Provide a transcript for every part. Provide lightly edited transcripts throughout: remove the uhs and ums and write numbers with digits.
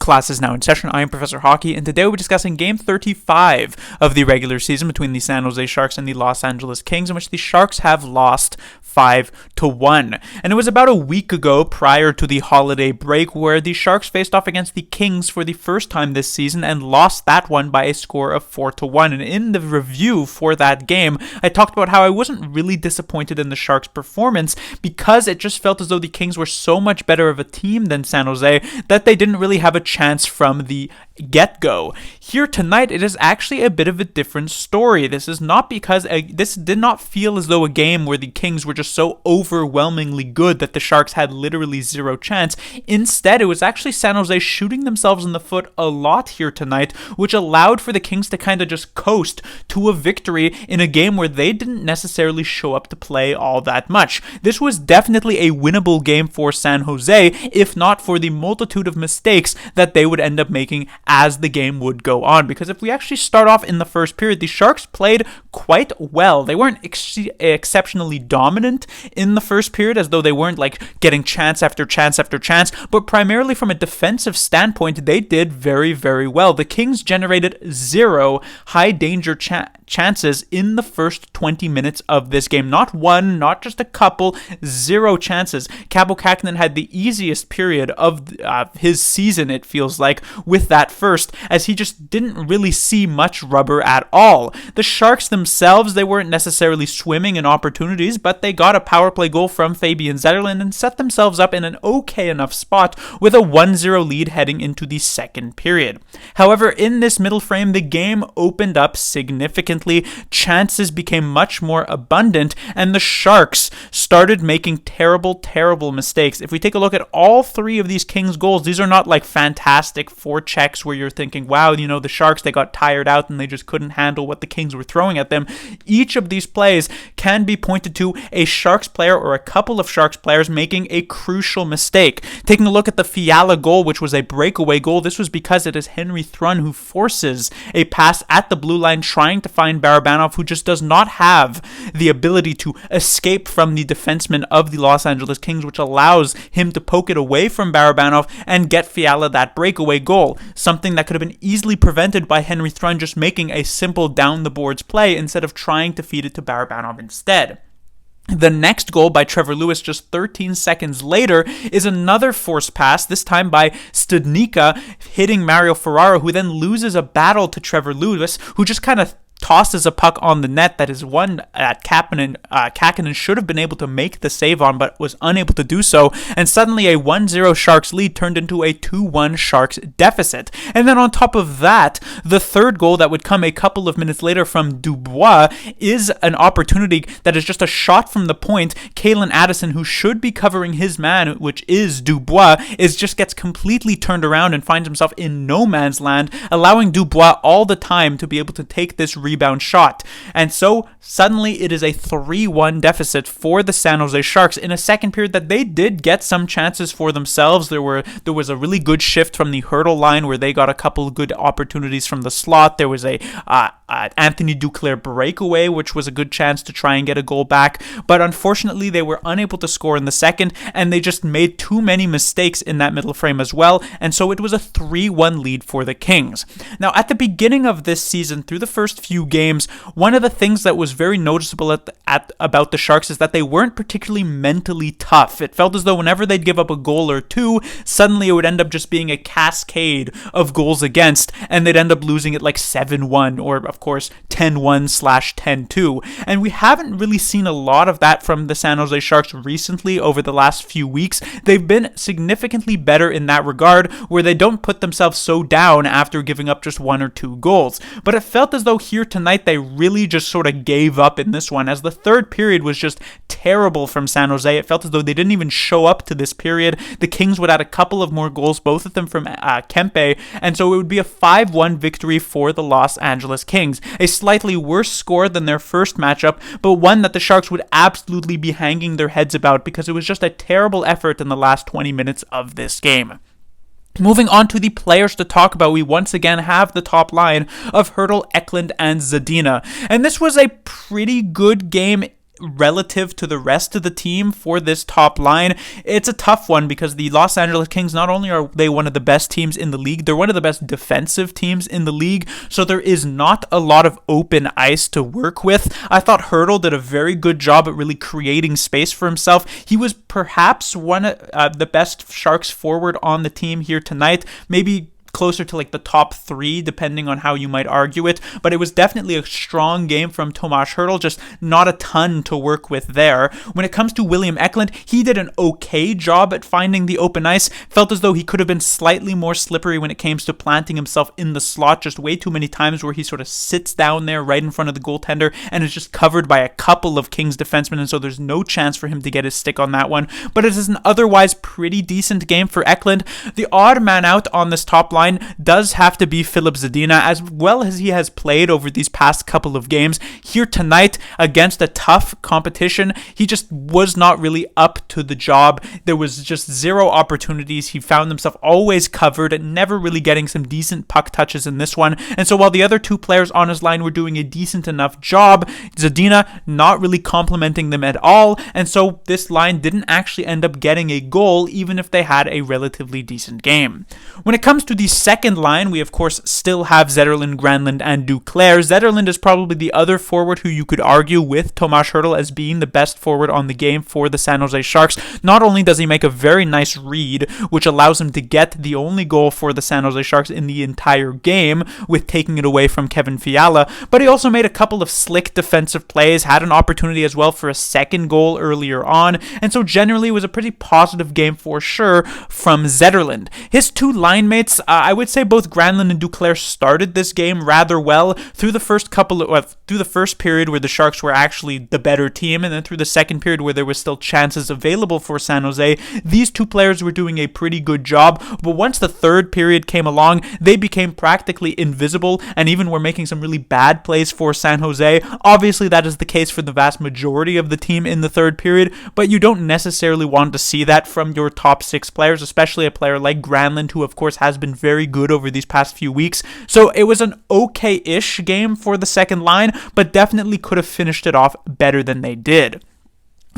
Class is now in session. I am Professor Hockey, and today we'll be discussing Game 35 of the regular season between the San Jose Sharks and the Los Angeles Kings, in which the Sharks have lost 5-1. And it was about a week ago, prior to the holiday break, where the Sharks faced off against the Kings for the first time this season and lost that one by a score of 4-1. And in the review for that game, I talked about how I wasn't really disappointed in the Sharks' performance because it just felt as though the Kings were so much better of a team than San Jose that they didn't really have a chance from the get-go. Here tonight, it is actually a bit of a different story. This is not because this did not feel as though a game where the Kings were just so overwhelmingly good that the Sharks had literally zero chance. Instead, it was actually San Jose shooting themselves in the foot a lot here tonight, which allowed for the Kings to kind of just coast to a victory in a game where they didn't necessarily show up to play all that much. This was definitely a winnable game for San Jose, if not for the multitude of mistakes that they would end up making as the game would go on. Because if we actually start off in the first period, the Sharks played quite well. They weren't exceptionally dominant in the first period, as though they weren't like getting chance after chance after chance, but primarily from a defensive standpoint, they did very, very well. The Kings generated zero high danger chances in the first 20 minutes of this game. Not one, not just a couple, zero chances. Kaapo Kähkönen had the easiest period of his season, it feels like, with that first, as he just didn't really see much rubber at all. The Sharks themselves, they weren't necessarily swimming in opportunities, but they got a power play goal from Fabian Zetterlund and set themselves up in an okay enough spot with a 1-0 lead heading into the second period. However, in this middle frame, the game opened up significantly, chances became much more abundant, and the Sharks started making terrible mistakes. If we take a look at all three of these Kings goals, these are not like fantastic forechecks where you're thinking, wow, the Sharks, they got tired out and they just couldn't handle what the Kings were throwing at them. Each of these plays can be pointed to a Sharks player or a couple of Sharks players making a crucial mistake. Taking a look at the Fiala goal, which was a breakaway goal, this was because it is Henry Thrun who forces a pass at the blue line trying to find Barabanov, who just does not have the ability to escape from the defenseman of the Los Angeles Kings, which allows him to poke it away from Barabanov and get Fiala that breakaway goal. Something that could have been easily prevented by Henry Thrun just making a simple down the boards play instead of trying to feed it to Barabanov instead. The next goal by Trevor Lewis just 13 seconds later is another forced pass, this time by Studnicka hitting Mario Ferraro, who then loses a battle to Trevor Lewis, who just kind of tosses a puck on the net that is one that Kähkönen should have been able to make the save on, but was unable to do so, and suddenly a 1-0 Sharks lead turned into a 2-1 Sharks deficit. And then on top of that, the third goal that would come a couple of minutes later from Dubois is an opportunity that is just a shot from the point. Calen Addison, who should be covering his man, which is Dubois, just gets completely turned around and finds himself in no man's land, allowing Dubois all the time to be able to take this rebound shot. And so suddenly it is a 3-1 deficit for the San Jose Sharks in a second period that they did get some chances for themselves. There was a really good shift from the hurdle line where they got a couple good opportunities from the slot. There was a Anthony Duclair breakaway, which was a good chance to try and get a goal back, but unfortunately they were unable to score in the second, and they just made too many mistakes in that middle frame as well, and so it was a 3-1 lead for the Kings. Now, at the beginning of this season, through the first few games, one of the things that was very noticeable about the Sharks is that they weren't particularly mentally tough. It felt as though whenever they'd give up a goal or two, suddenly it would end up just being a cascade of goals against, and they'd end up losing it like 7-1 or, of course, 10-1/10-2. And we haven't really seen a lot of that from the San Jose Sharks recently over the last few weeks. They've been significantly better in that regard, where they don't put themselves so down after giving up just one or two goals. But it felt as though here tonight they really just sort of gave up in this one, as the third period was just terrible from San Jose. It felt as though they didn't even show up to this period. The Kings would add a couple of more goals, both of them from Kempe, and so it would be a 5-1 victory for the Los Angeles Kings. A slightly worse score than their first matchup, but one that the Sharks would absolutely be hanging their heads about because it was just a terrible effort in the last 20 minutes of this game. Moving on to the players to talk about, we once again have the top line of Hertl, Eklund, and Zadina. And this was a pretty good game relative to the rest of the team for this top line, it's a tough one because the Los Angeles Kings, not only are they one of the best teams in the league, they're one of the best defensive teams in the league, so there is not a lot of open ice to work with. I thought Hertl did a very good job at really creating space for himself. He was perhaps one of the best Sharks forward on the team here tonight, maybe closer to like the top 3 depending on how you might argue it, but it was definitely a strong game from Tomas Hertl, just not a ton to work with there. When it comes to William Eklund, he did an okay job at finding the open ice. Felt as though he could have been slightly more slippery when it came to planting himself in the slot, just way too many times where he sort of sits down there right in front of the goaltender and is just covered by a couple of Kings defensemen, and so there's no chance for him to get his stick on that one. But it is an otherwise pretty decent game for Eklund. The odd man out on this top line does have to be Filip Zadina. As well as he has played over these past couple of games, here tonight against a tough competition, he just was not really up to the job. There was just zero opportunities. He found himself always covered and never really getting some decent puck touches in this one. And so while the other 2 players on his line were doing a decent enough job, Zadina not really complimenting them at all, and so this line didn't actually end up getting a goal even if they had a relatively decent game. When it comes to the second line, we of course still have Zetterlund, Granlund, and Duclair. Zetterlund is probably the other forward who you could argue with Tomas Hertl as being the best forward on the game for the San Jose Sharks. Not only does he make a very nice read, which allows him to get the only goal for the San Jose Sharks in the entire game with taking it away from Kevin Fiala, but he also made a couple of slick defensive plays, had an opportunity as well for a second goal earlier on, and so generally it was a pretty positive game for sure from Zetterlund. His 2 line mates, I would say both Granlund and Duclair started this game rather well through the first period where the Sharks were actually the better team, and then through the second period where there was still chances available for San Jose. These 2 players were doing a pretty good job, but once the third period came along, they became practically invisible and even were making some really bad plays for San Jose. Obviously that is the case for the vast majority of the team in the third period, but you don't necessarily want to see that from your top 6 players, especially a player like Granlund, who of course has been very good over these past few weeks. So it was an okay-ish game for the second line, but definitely could have finished it off better than they did.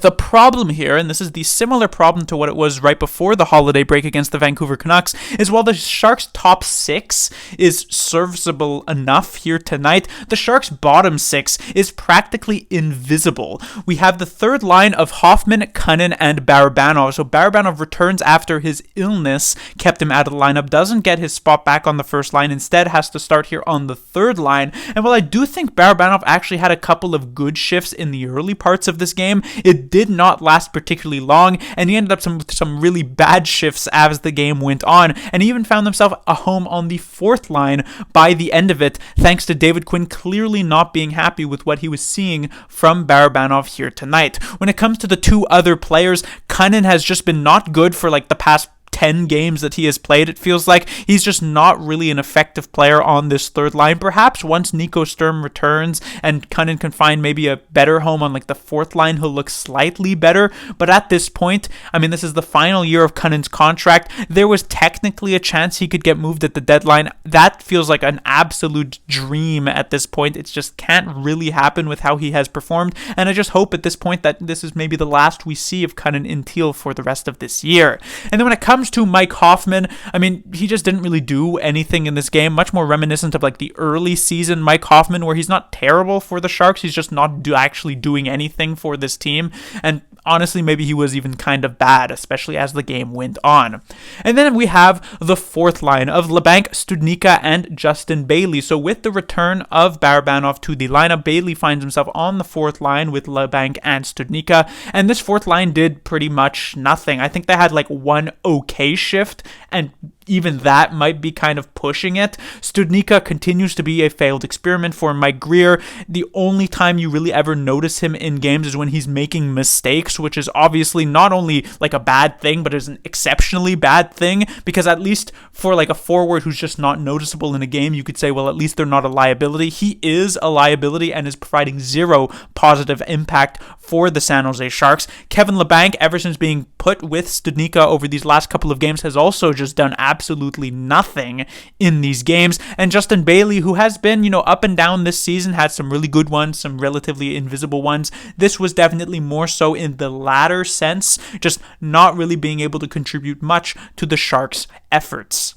The problem here, and this is the similar problem to what it was right before the holiday break against the Vancouver Canucks, is while the Sharks' top 6 is serviceable enough here tonight, the Sharks' bottom 6 is practically invisible. We have the third line of Hoffman, Cunnin, and Barabanov. So Barabanov returns after his illness kept him out of the lineup, doesn't get his spot back on the first line, instead has to start here on the third line. And while I do think Barabanov actually had a couple of good shifts in the early parts of this game, it did not last particularly long, and he ended up some really bad shifts as the game went on, and he even found himself a home on the fourth line by the end of it, thanks to David Quinn clearly not being happy with what he was seeing from Barabanov here tonight. When it comes to the 2 other players, Cunnin has just been not good for like the past 10 games that he has played. It feels like he's just not really an effective player on this third line. Perhaps once Nico Sturm returns and Cunnin can find maybe a better home on like the fourth line, he'll look slightly better. But at this point, I mean, this is the final year of Cunnin's contract. There was technically a chance he could get moved at the deadline. That feels like an absolute dream at this point. It just can't really happen with how he has performed. And I just hope at this point that this is maybe the last we see of Cunnin in teal for the rest of this year. And then when it comes to Mike Hoffman, I mean, he just didn't really do anything in this game, much more reminiscent of like the early season Mike Hoffman, where he's not terrible for the Sharks, he's just not actually doing anything for this team. And honestly, maybe he was even kind of bad, especially as the game went on. And then we have the fourth line of Labanc, Studnicka, and Justin Bailey. So with the return of Barabanov to the lineup, Bailey finds himself on the fourth line with Labanc and Studnicka, and this fourth line did pretty much nothing. I think they had like one okay shift, and even that might be kind of pushing it. Studnicka continues to be a failed experiment for Mike Grier. The only time you really ever notice him in games is when he's making mistakes, which is obviously not only like a bad thing, but is an exceptionally bad thing, because at least for like a forward who's just not noticeable in a game, you could say, well, at least they're not a liability. He is a liability and is providing zero positive impact for the San Jose Sharks. Kevin Labanc, ever since being put with Studnicka over these last couple of games, has also just done absolutely absolutely nothing in these games. And Justin Bailey, who has been, up and down this season, had some really good ones, some relatively invisible ones. This was definitely more so in the latter sense, just not really being able to contribute much to the Sharks' efforts.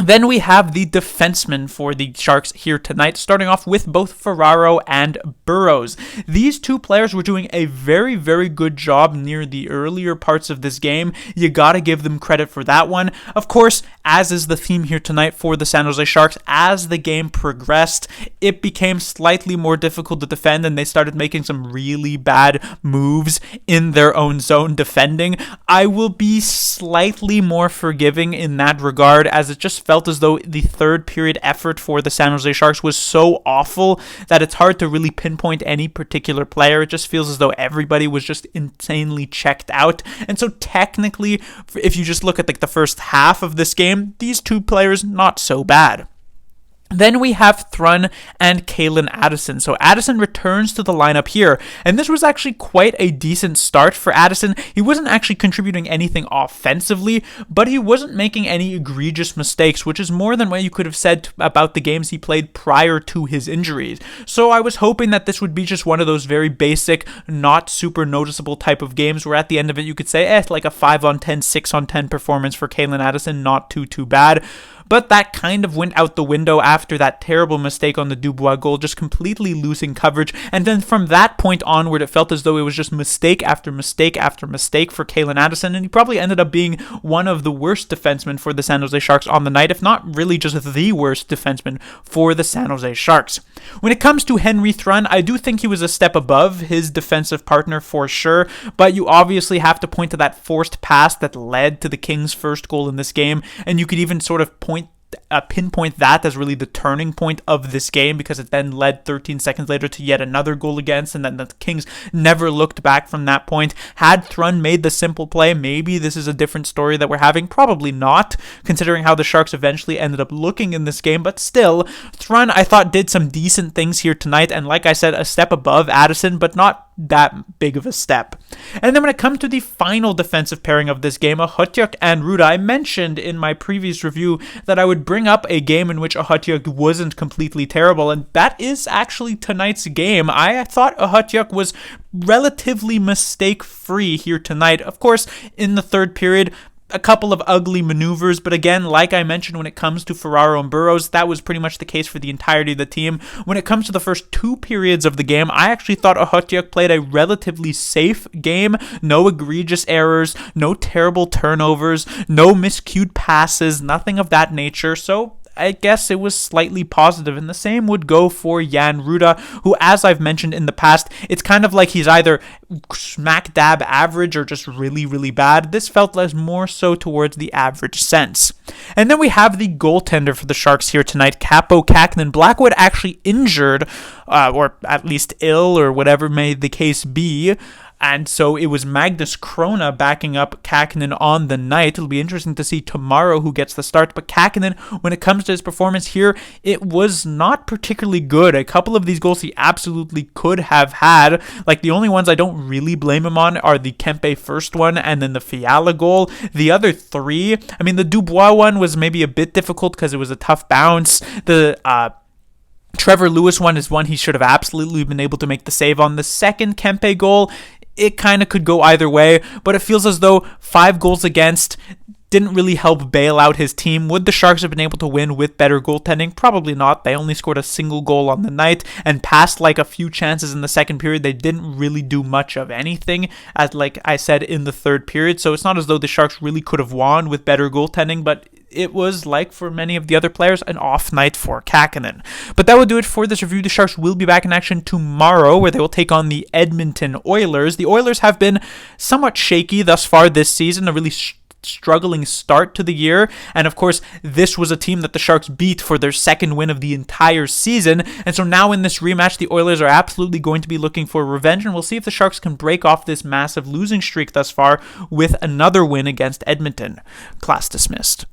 Then we have the defensemen for the Sharks here tonight, starting off with both Ferraro and Burrows. These two players were doing a very, very good job near the earlier parts of this game. You gotta give them credit for that one. Of course, as is the theme here tonight for the San Jose Sharks, as the game progressed, it became slightly more difficult to defend, and they started making some really bad moves in their own zone defending. I will be slightly more forgiving in that regard, as it just felt as though the third period effort for the San Jose Sharks was so awful that it's hard to really pinpoint any particular player. It just feels as though everybody was just insanely checked out. And so technically, if you just look at the first half of this game, these two players, not so bad. Then we have Thrun and Calen Addison. So Addison returns to the lineup here, and this was actually quite a decent start for Addison. He wasn't actually contributing anything offensively, but he wasn't making any egregious mistakes, which is more than what you could have said about the games he played prior to his injuries. So I was hoping that this would be just one of those very basic, not super noticeable type of games where at the end of it you could say, like a 5-on-10, 6-on-10 performance for Calen Addison, not too bad. But that kind of went out the window after that terrible mistake on the Dubois goal, just completely losing coverage. And then from that point onward, it felt as though it was just mistake after mistake after mistake for Calen Addison, and he probably ended up being one of the worst defensemen for the San Jose Sharks on the night, if not really just the worst defenseman for the San Jose Sharks. When it comes to Henry Thrun, I do think he was a step above his defensive partner for sure, but you obviously have to point to that forced pass that led to the Kings' first goal in this game, and you could even sort of pinpoint that as really the turning point of this game, because it then led 13 seconds later to yet another goal against, and then the Kings never looked back from that point. Had Thrun made the simple play, maybe this is a different story that we're having. Probably not, considering how the Sharks eventually ended up looking in this game, but still, Thrun, I thought, did some decent things here tonight, and like I said, a step above Addison, but not that big of a step. And then when it comes to the final defensive pairing of this game, Okhotiuk and Ruda, I mentioned in my previous review that I would bring up a game in which Okhotiuk wasn't completely terrible, and that is actually tonight's game. I thought Okhotiuk was relatively mistake-free here tonight. Of course, in the third period, a couple of ugly maneuvers, but again, like I mentioned when it comes to Ferraro and Burrows, that was pretty much the case for the entirety of the team. When it comes to the first two periods of the game, I actually thought Okhotiuk played a relatively safe game. No egregious errors, no terrible turnovers, no miscued passes, nothing of that nature. So I guess it was slightly positive, and the same would go for Jan Ruda, who, as I've mentioned in the past, it's kind of like he's either smack dab average or just really, really bad. This felt less more so towards the average sense. And then we have the goaltender for the Sharks here tonight, Kaapo Kähkönen. Blackwood actually injured, or at least ill, or whatever may the case be. And so it was Magnus Krona backing up Kähkönen on the night. It'll be interesting to see tomorrow who gets the start. But Kähkönen, when it comes to his performance here, it was not particularly good. A couple of these goals he absolutely could have had. Like, the only ones I don't really blame him on are the Kempe first one and then the Fiala goal. The other three, I mean, the Dubois one was maybe a bit difficult because it was a tough bounce. The Trevor Lewis one is one he should have absolutely been able to make the save on. The second Kempe goal, it kind of could go either way, but it feels as though 5 goals against didn't really help bail out his team. Would the Sharks have been able to win with better goaltending? Probably not. They only scored a single goal on the night, and past like a few chances in the second period, they didn't really do much of anything, as like I said, in the third period. So it's not as though the Sharks really could have won with better goaltending, but it was, like for many of the other players, an off night for Kähkönen. But that will do it for this review. The Sharks will be back in action tomorrow, where they will take on the Edmonton Oilers. The Oilers have been somewhat shaky thus far this season, a really struggling start to the year, and of course this was a team that the Sharks beat for their second win of the entire season, and so now in this rematch the Oilers are absolutely going to be looking for revenge, and we'll see if the Sharks can break off this massive losing streak thus far with another win against Edmonton. Class dismissed.